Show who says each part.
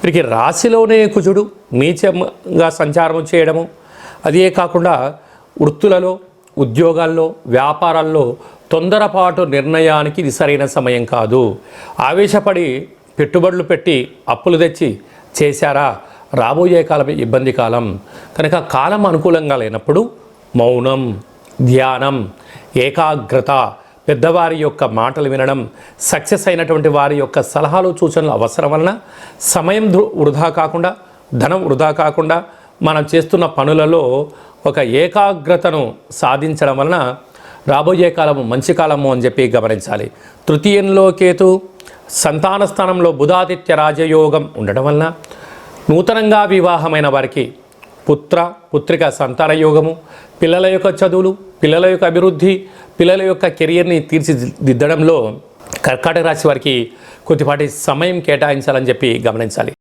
Speaker 1: వీరికి రాశిలోనే కుజుడు నీచంగా సంచారం చేయడము, అదే కాకుండా వృత్తులలో, ఉద్యోగాల్లో, వ్యాపారాల్లో తొందరపాటు నిర్ణయానికి ఇది సరైన సమయం కాదు. ఆవేశపడి పెట్టుబడులు పెట్టి అప్పులు తెచ్చి చేశారా, రాబోయే కాలం ఇబ్బంది కాలం. కనుక కాలం అనుకూలంగా లేనప్పుడు మౌనం, ధ్యానం, ఏకాగ్రత, పెద్దవారి యొక్క మాటలు వినడం, సక్సెస్ అయినటువంటి వారి యొక్క సలహాలు సూచనలు అవసరం వలన సమయం వృధా కాకుండా, ధనం వృధా కాకుండా మనం చేస్తున్న పనులలో ఒక ఏకాగ్రతను సాధించడం వలన రాబోయే కాలము మంచి కాలము అని చెప్పి గమనించాలి. తృతీయంలో కేతు, సంతాన స్థానంలో బుధాదిత్య రాజయోగం ఉండడం వలన నూతనంగా వివాహమైన వారికి పుత్రిక సంతాన యోగము, పిల్లల యొక్క చదువులు, పిల్లల యొక్క అభివృద్ధి, పిల్లల యొక్క కెరియర్ని తీర్చిదిద్దడంలో కర్కాటక రాశి వారికి కొద్దిపాటి సమయం కేటాయించాలని చెప్పి గమనించాలి.